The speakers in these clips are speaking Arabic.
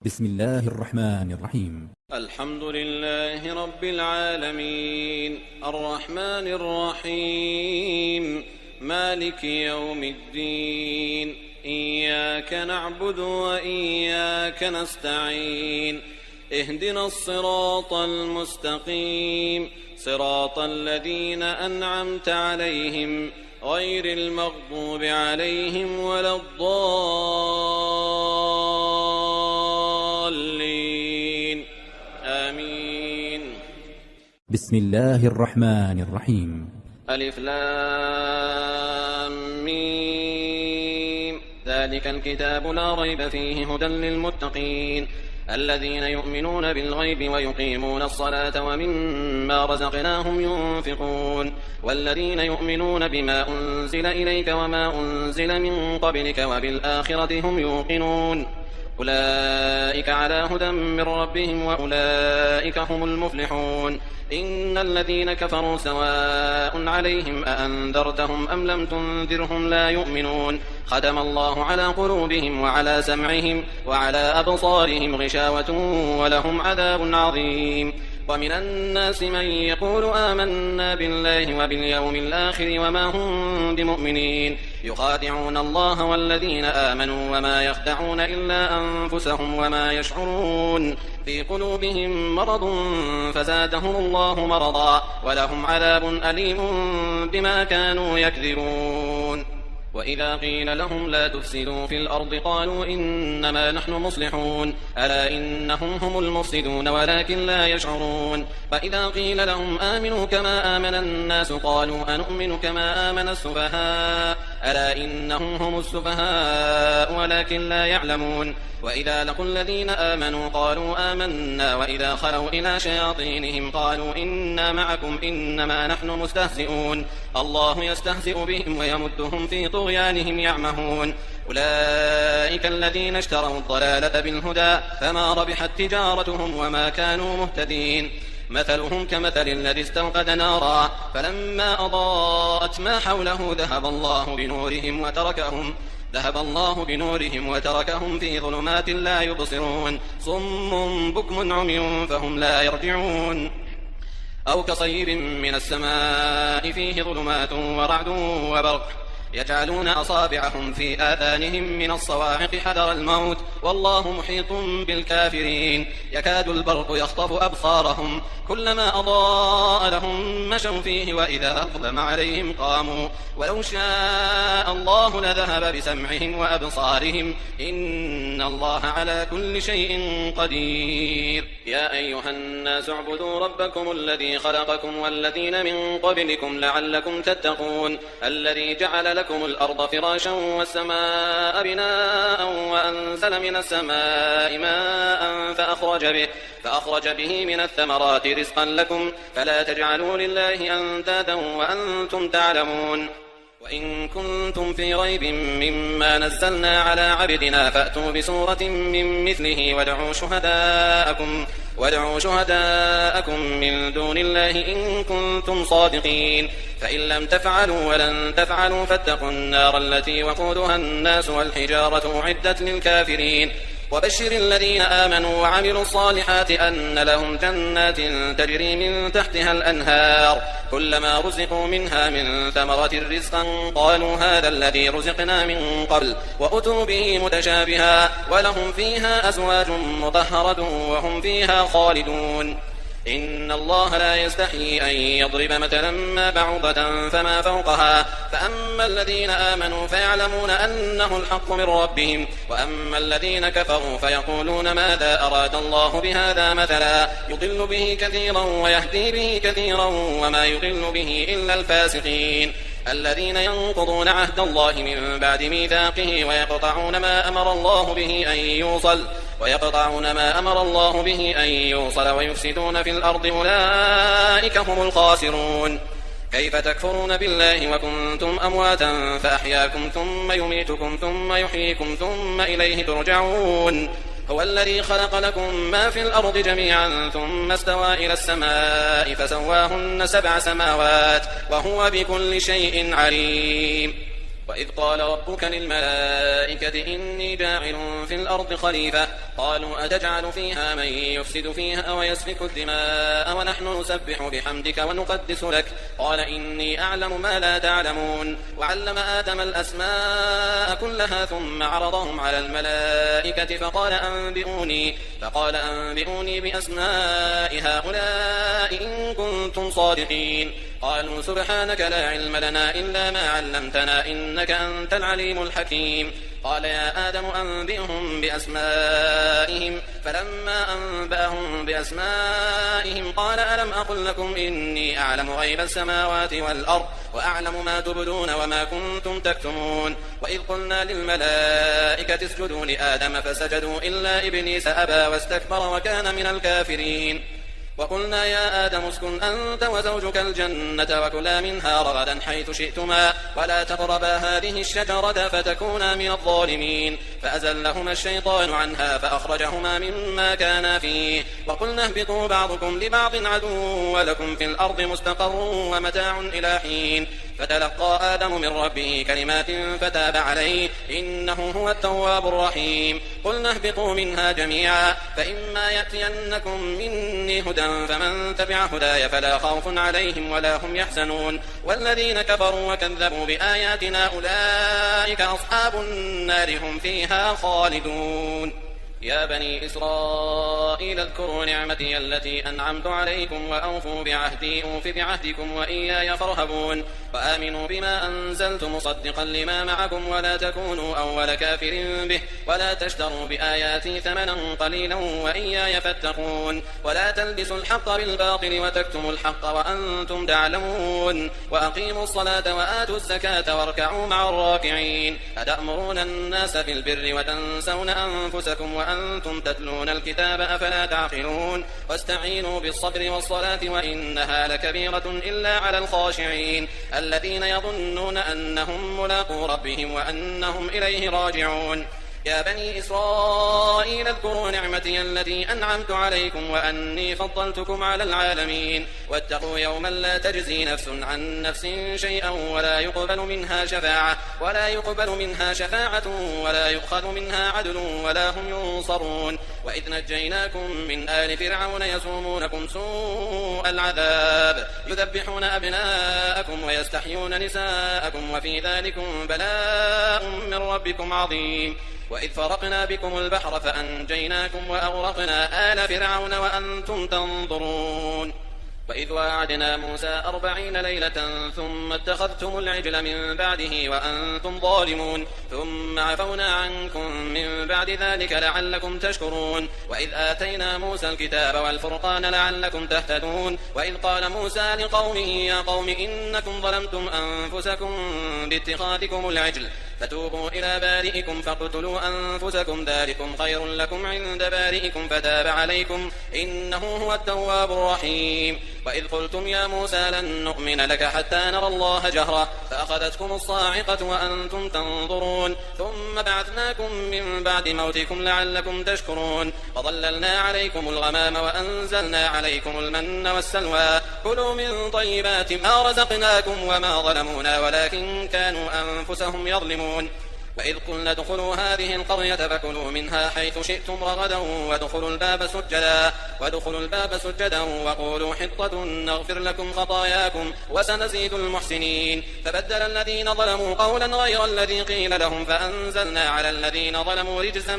بسم الله الرحمن الرحيم. الحمد لله رب العالمين الرحمن الرحيم مالك يوم الدين إياك نعبد وإياك نستعين اهدنا الصراط المستقيم صراط الذين أنعمت عليهم غير المغضوب عليهم ولا الضالين آمين. بسم الله الرحمن الرحيم. ألف لام ميم ذلك الكتاب لا ريب فيه هدى للمتقين الذين يؤمنون بالغيب ويقيمون الصلاة ومما رزقناهم ينفقون والذين يؤمنون بما أنزل إليك وما أنزل من قبلك وبالآخرة هم يوقنون أولئك على هدى من ربهم وأولئك هم المفلحون. إن الذين كفروا سواء عليهم أأنذرتهم أم لم تنذرهم لا يؤمنون ختم الله على قلوبهم وعلى سمعهم وعلى أبصارهم غشاوة ولهم عذاب عظيم. ومن الناس من يقول آمنا بالله وباليوم الآخر وما هم بمؤمنين يخادعون الله والذين آمنوا وما يخدعون إلا أنفسهم وما يشعرون في قلوبهم مرض فزادهم الله مرضا ولهم عذاب أليم بما كانوا يكذبون. وإذا قيل لهم لا تفسدوا في الأرض قالوا إنما نحن مصلحون ألا إنهم هم المفسدون ولكن لا يشعرون. وإذا قيل لهم آمنوا كما آمن الناس قالوا أنؤمن كما آمن السفهاء ألا إنهم هم السفهاء ولكن لا يعلمون. وإذا لقوا الذين آمنوا قالوا آمنا وإذا خلوا إلى شياطينهم قالوا إنا معكم إنما نحن مستهزئون الله يستهزئ بهم ويمدهم في طغيانهم يعمهون. أولئك الذين اشتروا الضلالة بالهدى فما ربحت تجارتهم وما كانوا مهتدين. مثلهم كمثل الذي استوقد نارا فلما أضاءت ما حوله ذهب الله بنورهم وتركهم في ظلمات لا يبصرون صم بكم عمي فهم لا يرجعون. أو كصيب من السماء فيه ظلمات ورعد وبرق يجعلون أصابعهم في آذانهم من الصواعق حذر الموت والله محيط بالكافرين يكاد البرق يخطف أبصارهم كلما أضاء لهم مشوا فيه وإذا أظلم عليهم قاموا ولو شاء الله لذهب بسمعهم وأبصارهم إن الله على كل شيء قدير. يا أيها الناس اعبدوا ربكم الذي خلقكم والذين من قبلكم لعلكم تتقون الذي جعل لكم الأرض فراشا والسماء بناء وأنزل من السماء ماء فأخرج به من الثمرات رزقا لكم فلا تجعلوا لله أندادا وأنتم تعلمون. وإن كنتم في ريب مما نزلنا على عبدنا فأتوا بسورة من مثله وادعوا شهداءكم من دون الله إن كنتم صادقين فإن لم تفعلوا ولن تفعلوا فاتقوا النار التي وقودها الناس والحجارة أعدت للكافرين. وبشر الذين آمنوا وعملوا الصالحات أن لهم جنات تجري من تحتها الأنهار كلما رزقوا منها من ثمرة رزقا قالوا هذا الذي رزقنا من قبل وأتوا به متشابها ولهم فيها أزواج مطهرة وهم فيها خالدون. إن الله لا يستحيي أن يضرب مثلا ما بعوضة فما فوقها فأما الذين آمنوا فيعلمون أنه الحق من ربهم وأما الذين كفروا فيقولون ماذا أراد الله بهذا مثلا يضل به كثيرا ويهدي به كثيرا وما يضل به إلا الفاسقين الذين ينقضون عهد الله من بعد ميثاقه ويقطعون ما أمر الله به أن يوصل ويفسدون في الأرض أولئك هم الخاسرون. كيف تكفرون بالله وكنتم أمواتا فأحياكم ثم يميتكم ثم يحييكم ثم إليه ترجعون. هو الذي خلق لكم ما في الأرض جميعا ثم استوى إلى السماء فسواهن 7 سماوات وهو بكل شيء عليم. وإذ قال ربك للملائكة إني جاعل في الأرض خليفة قالوا أتجعل فيها من يفسد فيها ويسفك الدماء ونحن نسبح بحمدك ونقدس لك قال إني أعلم ما لا تعلمون وعلم آدم الأسماء كلها ثم عرضهم على الملائكة فقال أنبئوني بأسماء هؤلاء إن كنتم صادقين قالوا سبحانك لا علم لنا إلا ما علمتنا إنك أنت العليم الحكيم قال يا آدم أنبئهم بأسمائهم فلما أنبأهم بأسمائهم قال ألم أقل لكم إني أعلم غيب السماوات والأرض وأعلم ما تبدون وما كنتم تكتمون وإذ قلنا للملائكة اسجدوا لآدم فسجدوا إلا إبليس أبى واستكبر وكان من الكافرين وقلنا يا آدم اسكن أنت وزوجك الجنة وكلا منها رغدا حيث شئتما ولا تقربا هذه الشجرة فتكونا من الظالمين فأزلهما الشيطان عنها فأخرجهما مما كانا فيه وقلنا اهبطوا بعضكم لبعض عدو ولكم في الأرض مستقر ومتاع إلى حين فتلقى آدم من ربه كلمات فتاب عليه إنه هو التواب الرحيم قلنا اهبطوا منها جميعا فإما يأتينكم مني هدى فمن تبع هداي فلا خوف عليهم ولا هم يحزنون والذين كفروا وكذبوا بآياتنا أولئك أصحاب النار هم فيها خالدون يا بني إسرائيل اذكروا نعمتي التي أنعمت عليكم وأوفوا بعهدي أوف بعهدكم وإياي فارهبون وآمنوا بما أنزلت مصدقا لما معكم ولا تكونوا أول كافر به ولا تشتروا بآياتي ثمنا قليلا وإياي فاتقون ولا تلبسوا الحق بالباطل وتكتموا الحق وأنتم تعلمون وأقيموا الصلاة وآتوا الزكاة واركعوا مع الراكعين أتأمرون الناس بالبر وتنسون أنفسكم وأنتم تتلون الكتاب أفلا تعقلون واستعينوا بالصبر والصلاة وإنها لكبيرة إلا على الخاشعين الذين يظنون أنهم ملاقو ربهم وأنهم إليه راجعون يا بني إسرائيل اذكروا نعمتي التي أنعمت عليكم وأني فضلتكم على العالمين واتقوا يوما لا تجزي نفس عن نفس شيئا ولا يقبل منها شفاعة ولا يؤخذ منها عدل ولا هم ينصرون وإذ نجيناكم من آل فرعون يسومونكم سوء العذاب يذبحون أبناءكم ويستحيون نساءكم وفي ذلكم بلاء من ربكم عظيم وإذ فرقنا بكم البحر فأنجيناكم وأغرقنا آل فرعون وأنتم تنظرون وإذ وعدنا موسى 40 ليلة ثم اتخذتم العجل من بعده وأنتم ظالمون ثم عفونا عنكم من بعد ذلك لعلكم تشكرون وإذ آتينا موسى الكتاب والفرقان لعلكم تهتدون وإذ قال موسى لقومه يا قوم إنكم ظلمتم أنفسكم باتخاذكم العجل فتوبوا إلى بارئكم فاقتلوا أنفسكم ذلكم خير لكم عند بارئكم فتاب عليكم إنه هو التواب الرحيم وإذ قلتم يا موسى لن نؤمن لك حتى نرى الله جهرة فأخذتكم الصاعقة وأنتم تنظرون ثم بعثناكم من بعد موتكم لعلكم تشكرون وظللنا عليكم الغمام وأنزلنا عليكم المن والسلوى كلوا من طيبات ما رزقناكم وما ظلمونا ولكن كانوا أنفسهم يظلمون وإذ قلنا ادخلوا هذه القرية فكلوا منها حيث شئتم رغدا وادخلوا الباب سجدا وقولوا حطة نغفر لكم خطاياكم وسنزيد المحسنين فبدل الذين ظلموا قولا غير الذي قيل لهم فأنزلنا على الذين ظلموا رجزا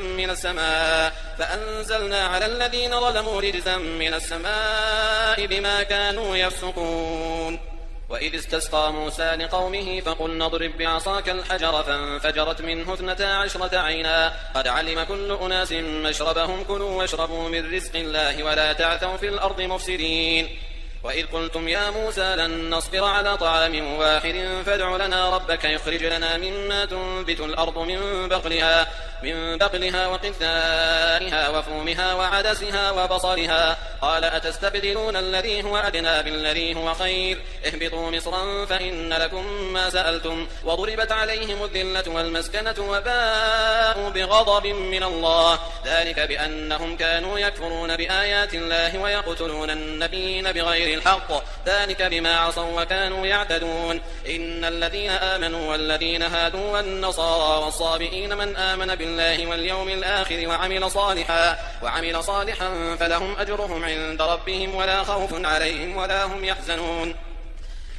من السماء بما كانوا يفسقون وإذ استسقى موسى لقومه فقلنا اضرب بعصاك الحجر فانفجرت منه 12 عينا قد علم كل أناس مشربهم كلوا واشربوا من رزق الله ولا تعثوا في الأرض مفسدين وإذ قلتم يا موسى لن نصبر على طعام واحد فادع لنا ربك يخرج لنا مما تنبت الأرض من بقلها وقثائها وفومها وعدسها وبصلها قال أتستبدلون الذي هو أدنى بالذي هو خير اهبطوا مصرا فإن لكم ما سألتم وضربت عليهم الذلة والمسكنة وباءوا بغضب من الله ذلك بأنهم كانوا يكفرون بآيات الله ويقتلون النبيين بغير الحق ذلك بما عصوا وكانوا يعتدون إن الذين آمنوا والذين هادوا والنصارى والصابئين من آمن بالله بالله واليوم الآخر وعمل صالحا فلهم أجرهم عند ربهم ولا خوف عليهم ولا هم يحزنون.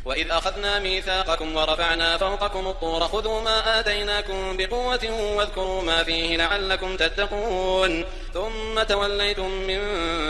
وإذ أخذنا ميثاقكم ورفعنا فوقكم الطور خذوا ما آتيناكم بقوة واذكروا ما فيه لعلكم تتقون ثم توليتم من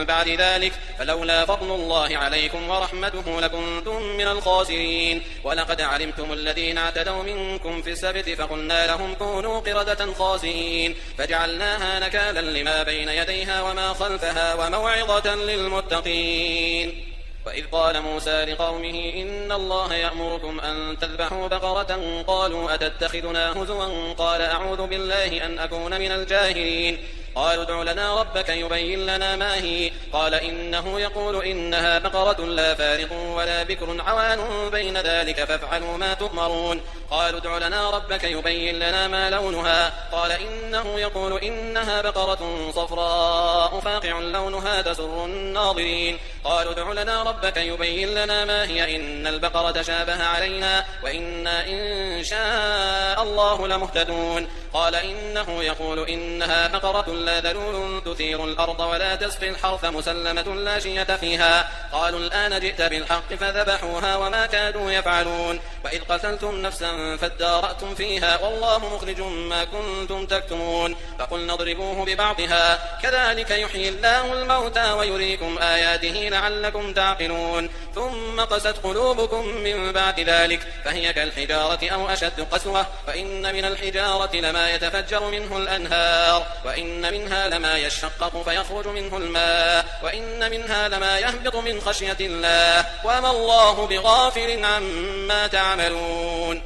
بعد ذلك فلولا فضل الله عليكم ورحمته لكنتم من الخاسرين. ولقد علمتم الذين اعتدوا منكم في السبت فقلنا لهم كونوا قردة خاسئين فجعلناها نكالا لما بين يديها وما خلفها وموعظة للمتقين. وإذ قال موسى لقومه إن الله يأمركم أن تذبحوا بقرة قالوا أتتخذنا هزوا قال أعوذ بالله أن أكون من الجاهلين. قالوا ادع لنا ربك يبين لنا ما هي قال إنه يقول إنها بقرة لا فارغ ولا بكر عوان بين ذلك فافعلوا ما تؤمرون. قالوا ادع لنا ربك يبين لنا ما لونها قال إنه يقول إنها بقرة صفراء فاقع لونها تسر الناظرين. قالوا ادع لنا ربك يبين لنا ما هي إن البقرة شابه علينا وإنا إن شاء الله لمهتدون. قال إنه يقول إنها بقرة لا ذلول تثير الأرض ولا تسقي الحرث مسلمة لا شية فيها. قالوا الآن جئت بالحق فذبحوها وما كادوا يفعلون. وإذ قتلتم نفسا فادارأتم فيها والله مخرج ما كنتم تكتمون. فقلنا اضربوه ببعضها كذلك يحيي الله الموتى ويريكم آياته لعلكم تعقلون. ثم قست قلوبكم من بعد ذلك فهي كالحجارة أو أشد قسوة فإن من الحجارة لما يتفجر منه الأنهار وإن منها لما يشقق فيخرج منه الماء وإن منها لما يهبط من خشية الله وما الله بغافل عما تعملون.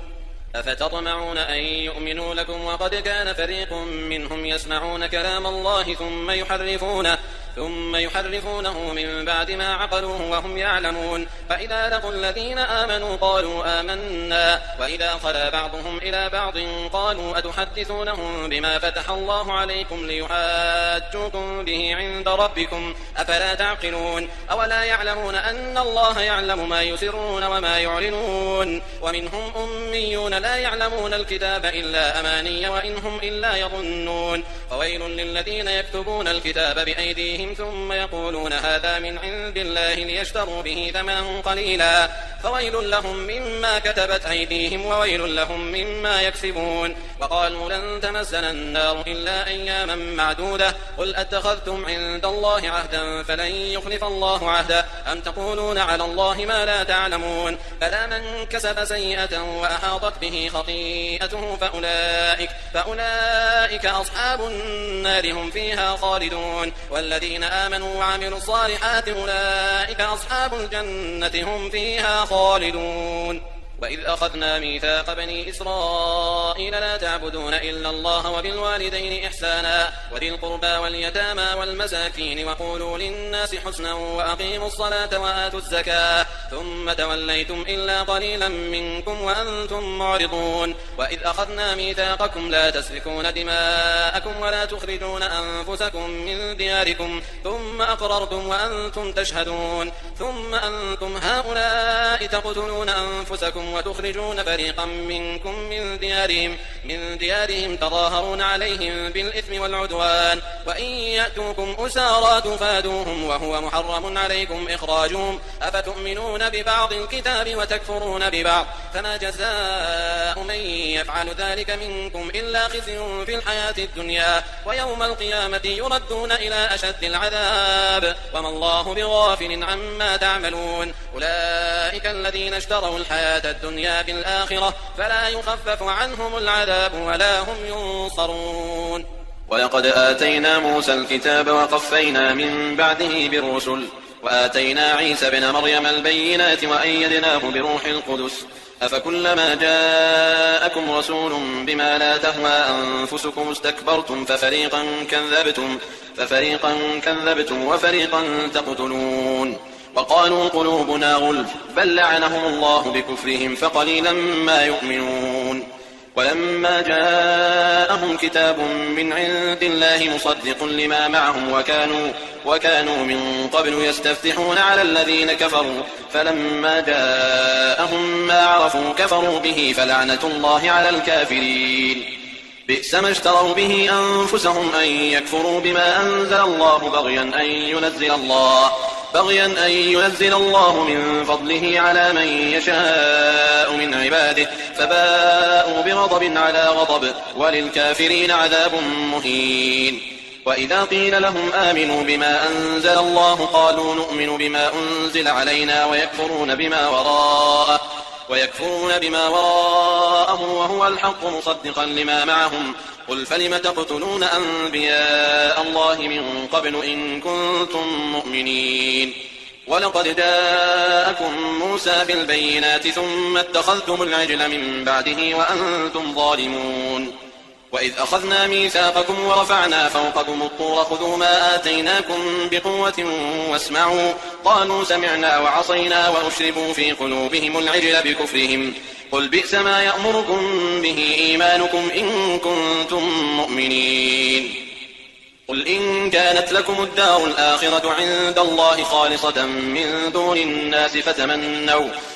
أفتطمعون أن يؤمنوا لكم وقد كان فريق منهم يسمعون كلام الله ثم يحرفونه من بعد ما عقلوه وهم يعلمون. فإذا لقوا الذين آمنوا قالوا آمنا وإذا خلا بعضهم إلى بعض قالوا أتحدثونهم بما فتح الله عليكم ليحاجوكم به عند ربكم أفلا تعقلون. أولا يعلمون أن الله يعلم ما يسرون وما يعلنون. ومنهم أميون لا يعلمون الكتاب إلا أماني وإن هم إلا يظنون. فويل للذين يكتبون الكتاب بأيديهم ثم يقولون هذا من عند الله ليشتروا به ثمنا قليلا فويل لهم مما كتبت أيديهم وويل لهم مما يكسبون. وقالوا لن تمسنا النار إلا أياما معدودة قل أتخذتم عند الله عهدا فلن يخلف الله عهدا أم تقولون على الله ما لا تعلمون. فلا من كسب سيئة وأحاطت به خطيئته فأولئك أصحاب النار هم فيها خالدون. والذين آمنوا وعملوا الصالحات أولئك أصحاب الجنة هم فيها خالدون. وإذ أخذنا ميثاق بني إسرائيل لا تعبدون إلا الله وبالوالدين إحسانا وذي القربى واليتامى والمساكين وقولوا للناس حسنا وأقيموا الصلاة وآتوا الزكاة ثم توليتم إلا قليلا منكم وأنتم معرضون. وإذ أخذنا ميثاقكم لا تسفكون دماءكم ولا تخرجون أنفسكم من دياركم ثم أقررتم وأنتم تشهدون ثم أنتم هؤلاء تقتلون أنفسكم وتخرجون فريقا منكم من ديارهم تظاهرون عليهم بالإثم والعدوان وإن يأتوكم أسارى تفادوهم وهو محرم عليكم إخراجهم أفتؤمنون ببعض الكتاب وتكفرون ببعض فما جزاء من يفعل ذلك منكم إلا خزي في الحياة الدنيا ويوم القيامة يردون إلى أشد العذاب وما الله بغافل عما تعملون. أولئك الذين اشتروا الحياة الدنيا بالآخرة فلا يخفف عنهم العذاب ولا هم ينصرون. ولقد آتينا موسى الكتاب وقفينا من بعده بالرسل وآتينا عيسى بن مريم البينات وأيدناه بروح القدس أفكلما جاءكم رسول بما لا تهوى أنفسكم استكبرتم ففريقا كذبتم وفريقا تقتلون. وقالوا قلوبنا غلف بل لعنهم الله بكفرهم فقليلا ما يؤمنون. ولما جاءهم كتاب من عند الله مصدق لما معهم وكانوا من قبل يستفتحون على الذين كفروا فلما جاءهم ما عرفوا كفروا به فلعنة الله على الكافرين. بئس ما اشتروا به أنفسهم أن يكفروا بما أنزل الله بغيا أن ينزل الله من فضله على من يشاء من عباده فباءوا بغضب على غضب وللكافرين عذاب مهين. وإذا قيل لهم آمنوا بما أنزل الله قالوا نؤمن بما أنزل علينا ويكفرون بما وراءه وهو الحق مصدقا لما معهم قل فلم تقتلون أنبياء الله من قبل إن كنتم مؤمنين. ولقد جاءكم موسى بالبينات ثم اتخذتم العجل من بعده وأنتم ظالمون. وإذ أخذنا ميثاقكم ورفعنا فوقكم الطور خذوا ما آتيناكم بقوة واسمعوا قالوا سمعنا وعصينا وأشربوا في قلوبهم العجل بكفرهم قل بئس ما يأمركم به إيمانكم إن كنتم مؤمنين. قل إن كانت لكم الدار الآخرة عند الله خالصة من دون الناس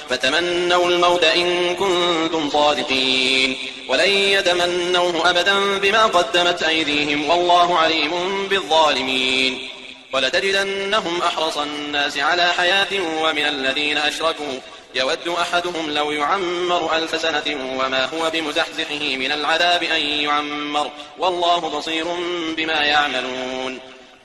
فتمنوا الموت إن كنتم صادقين ولن يتمنوه أبدا بما قدمت أيديهم والله عليم بالظالمين. ولتجدنهم أحرص الناس على حياة ومن الذين أشركوا يود أحدهم لو يعمر 1000 سنة وما هو بمزحزحه من العذاب أن يعمر والله بصير بما يعملون.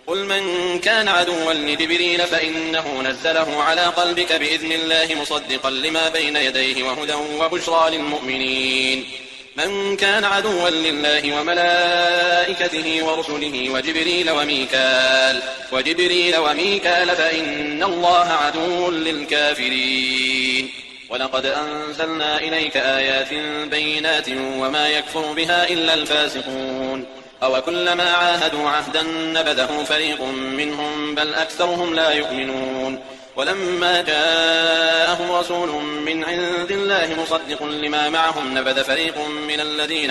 قل من كان عدوا لجبريل فإنه نزله على قلبك بإذن الله مصدقا لما بين يديه وهدى وبشرى للمؤمنين. من كان عدوا لله وملائكته ورسله وجبريل وميكال فإن الله عدو للكافرين. ولقد أنزلنا إليك آيات بينات وما يكفر بها إلا الفاسقون. أوكلما عاهدوا عهدا نبذه فريق منهم بل أكثرهم لا يؤمنون. ولما جاءهم رسول من عند الله مصدق لما معهم نبذ فريق من الذين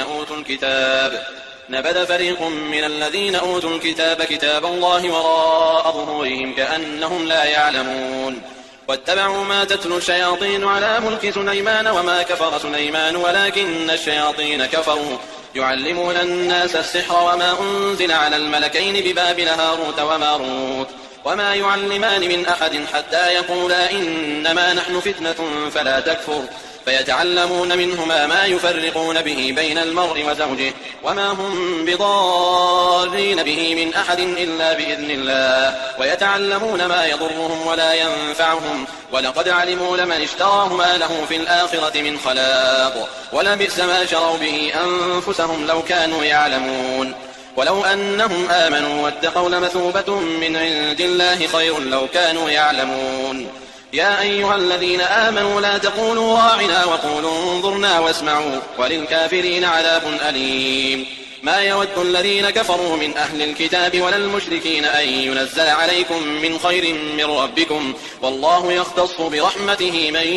أوتوا الكتاب كتاب الله وراء ظهورهم كأنهم لا يعلمون. واتبعوا ما تتلو الشياطين على ملك سليمان وما كفر سليمان ولكن الشياطين كفروا يعلمون الناس السحر وما أنزل على الملكين ببابل هاروت وماروت وما يعلمان من أحد حتى يقولا إنما نحن فتنة فلا تكفر فيتعلمون منهما ما يفرقون به بين المرء وزوجه وما هم بضارين به من أحد إلا بإذن الله ويتعلمون ما يضرهم ولا ينفعهم ولقد علموا لمن اشتراه ما له في الآخرة من خلاق ولبئس ما شروا به أنفسهم لو كانوا يعلمون. ولو أنهم آمنوا واتقوا لمثوبة من عند الله خير لو كانوا يعلمون. يا أيها الذين آمنوا لا تقولوا راعنا وقولوا انظرنا واسمعوا وللكافرين عذاب أليم. ما يود الذين كفروا من أهل الكتاب ولا المشركين أن ينزل عليكم من خير من ربكم والله يختص برحمته من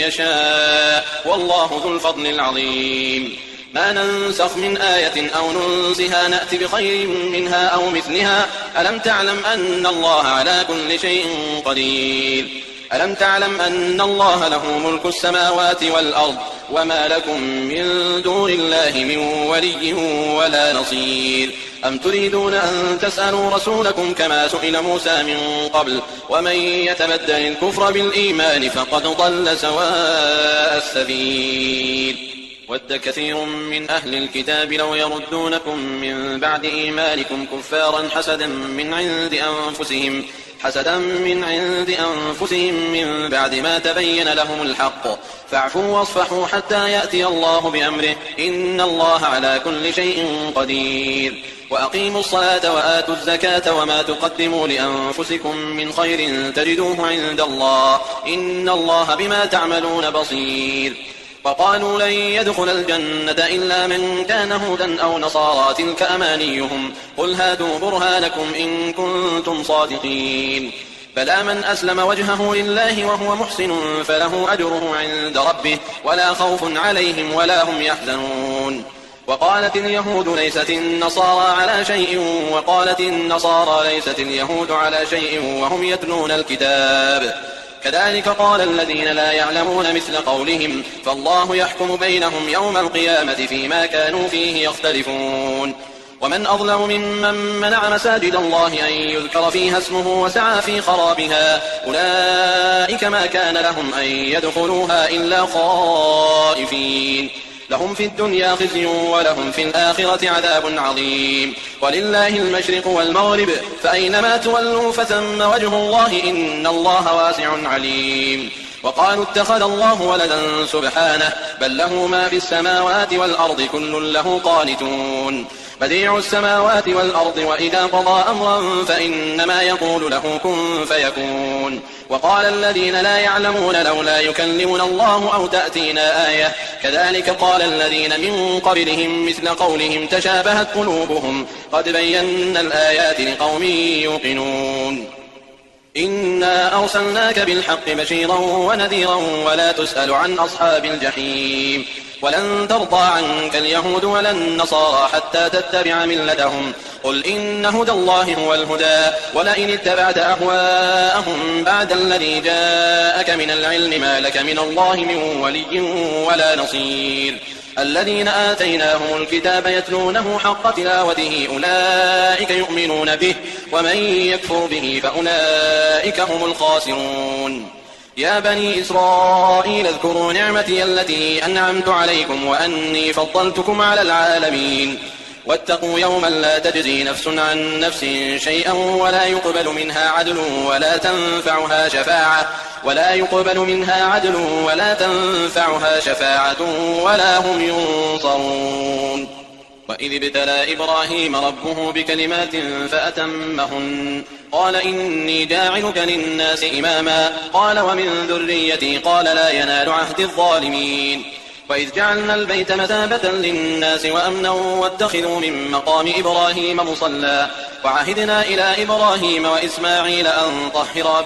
يشاء والله ذو الفضل العظيم. ما ننسخ من آية أو ننسها نأتي بخير منها أو مثلها ألم تعلم أن الله على كل شيء قدير. ألم تعلم أن الله له ملك السماوات والأرض وما لكم من دون الله من ولي ولا نصير. أم تريدون أن تسألوا رسولكم كما سئل موسى من قبل ومن يتبدل الكفر بالإيمان فقد ضل سواء السبيل. ود كثير من أهل الكتاب لو يردونكم من بعد إيمانكم كفارا حسدا من عند أنفسهم من بعد ما تبين لهم الحق فاعفوا واصفحوا حتى يأتي الله بأمره إن الله على كل شيء قدير. وأقيموا الصلاة وآتوا الزكاة وما تقدموا لأنفسكم من خير تجدوه عند الله إن الله بما تعملون بصير. وقالوا لن يدخل الجنة إلا من كان هودا أو نصارى تلك أمانيهم قل هاتوا برهانكم إن كنتم صادقين. بلى من أسلم وجهه لله وهو محسن فله أجره عند ربه ولا خوف عليهم ولا هم يحزنون. وقالت اليهود ليست النصارى على شيء وقالت النصارى ليست اليهود على شيء وهم يتلون الكتاب كذلك قال الذين لا يعلمون مثل قولهم فالله يحكم بينهم يوم القيامة فيما كانوا فيه يختلفون. ومن أظلم ممن منع مساجد الله أن يذكر فيها اسمه وسعى في خرابها أولئك ما كان لهم أن يدخلوها إلا خائفين لهم في الدنيا خزي ولهم في الآخرة عذاب عظيم. ولله المشرق والمغرب فأينما تولوا فثم وجه الله إن الله واسع عليم. وقالوا اتخذ الله ولدا سبحانه بل له ما في السماوات والأرض كل له قانتون بديع السماوات والأرض وإذا قضى أمرا فإنما يقول له كن فيكون. وقال الذين لا يعلمون لولا يكلمنا الله أو تأتينا آية كذلك قال الذين من قبلهم مثل قولهم تشابهت قلوبهم قد بينا الآيات لقوم يوقنون. إنا أرسلناك بالحق بشيرا ونذيرا ولا تسأل عن أصحاب الجحيم. ولن ترضى عنك اليهود ولا النصارى حتى تتبع ملتهم قل إن هدى الله هو الهدى ولئن اتبعت أهواءهم بعد الذي جاءك من العلم ما لك من الله من ولي ولا نصير. الذين آتيناهم الكتاب يتلونه حق تلاوته أولئك يؤمنون به ومن يكفر به فأولئك هم الخاسرون. يا بني إسرائيل اذكروا نعمتي التي أنعمت عليكم وأني فضلتكم على العالمين. واتقوا يوما لا تجزي نفس عن نفس شيئا ولا يقبل منها عدل ولا تنفعها شفاعة ولا هم ينصرون. وإذ ابتلى إبراهيم ربه بكلمات فأتمهن قال إني جاعلك للناس إماما قال ومن ذريتي قال لا ينال عهد الظالمين. وإذ جعلنا البيت مثابة للناس وأمنا واتخذوا من مقام إبراهيم مصلى وعهدنا إلى إبراهيم وإسماعيل أن طهرا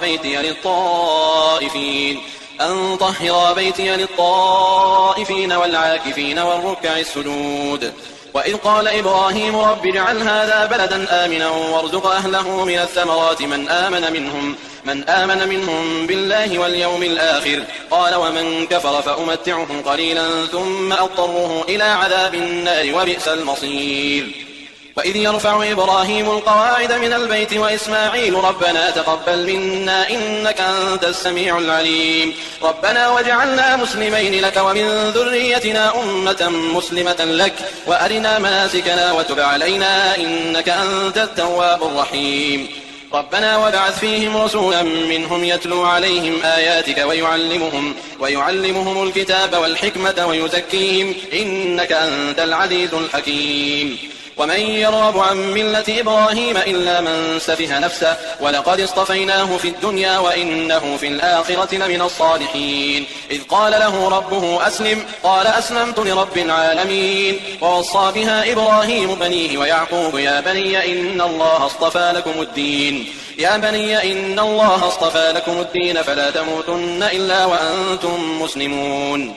بيتي للطائفين والعاكفين والركع السجود. وإذ قال إبراهيم رب اجعل هذا بلدا آمنا وارزق أهله من الثمرات من آمن منهم بالله واليوم الآخر قال ومن كفر فأمتعه قليلا ثم أضطره إلى عذاب النار وبئس المصير. وإذ يرفع إبراهيم القواعد من البيت وإسماعيل ربنا تقبل منا إنك أنت السميع العليم ربنا واجعلنا مسلمين لك ومن ذريتنا أمة مسلمة لك وأرنا مناسكنا وتب علينا إنك أنت التواب الرحيم ربنا وابعث فيهم رسولا منهم يتلو عليهم آياتك ويعلمهم الكتاب والحكمة ويزكيهم إنك أنت العزيز الحكيم. ومن يرغب عن ملة إبراهيم إلا من سفه نفسه ولقد اصطفيناه في الدنيا وإنه في الآخرة لمن الصالحين. إذ قال له ربه أسلم قال أسلمت لرب العالمين. ووصى بها إبراهيم بنيه ويعقوب يا بني إن الله اصطفى لكم الدين فلا تموتن إلا وأنتم مسلمون.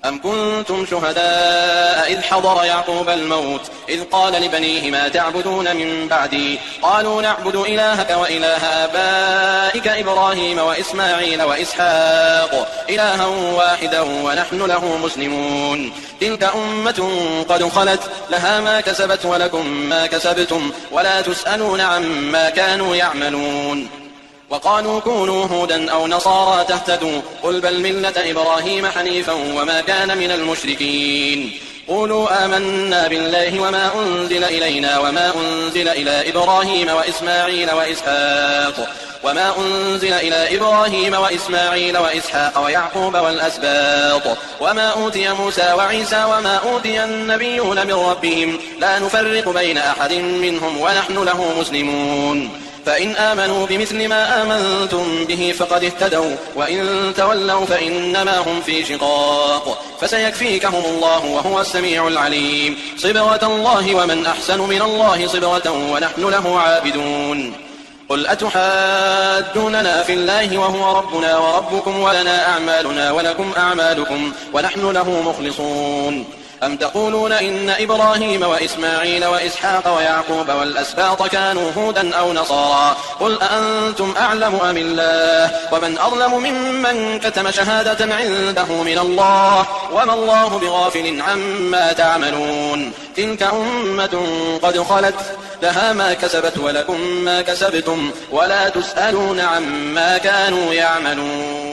أم كنتم شهداء إذ حضر يعقوب الموت إذ قال لبنيه ما تعبدون من بعدي قالوا نعبد إلهك وإله آبائك إبراهيم وإسماعيل وإسحاق إلها واحدا ونحن له مسلمون. تلك أمة قد خلت لها ما كسبت ولكم ما كسبتم ولا تسألون عما كانوا يعملون. وقالوا كونوا هودا أو نصارى تهتدوا قل بل ملة إبراهيم حنيفا وما كان من المشركين. قولوا آمنا بالله وما أنزل إلينا وما أنزل إلى إبراهيم وإسماعيل وإسحاق ويعقوب والأسباط وما أوتي موسى وعيسى وما أوتي النبيون من ربهم لا نفرق بين أحد منهم ونحن له مسلمون. فإن آمنوا بمثل ما آمنتم به فقد اهتدوا وإن تولوا فإنما هم في شقاق فسيكفيكهم الله وهو السميع العليم. صبغة الله ومن أحسن من الله صبغة ونحن له عابدون. قل أتحاجوننا في الله وهو ربنا وربكم ولنا أعمالنا ولكم أعمالكم ونحن له مخلصون. أم تقولون إن إبراهيم وإسماعيل وإسحاق ويعقوب والأسباط كانوا هودا أو نصارى قل أأنتم أعلم أم الله ومن أظلم ممن كتم شهادة عنده من الله وما الله بغافل عما تعملون تلك أمة قد خلت لها ما كسبت ولكم ما كسبتم ولا تسألون عما كانوا يعملون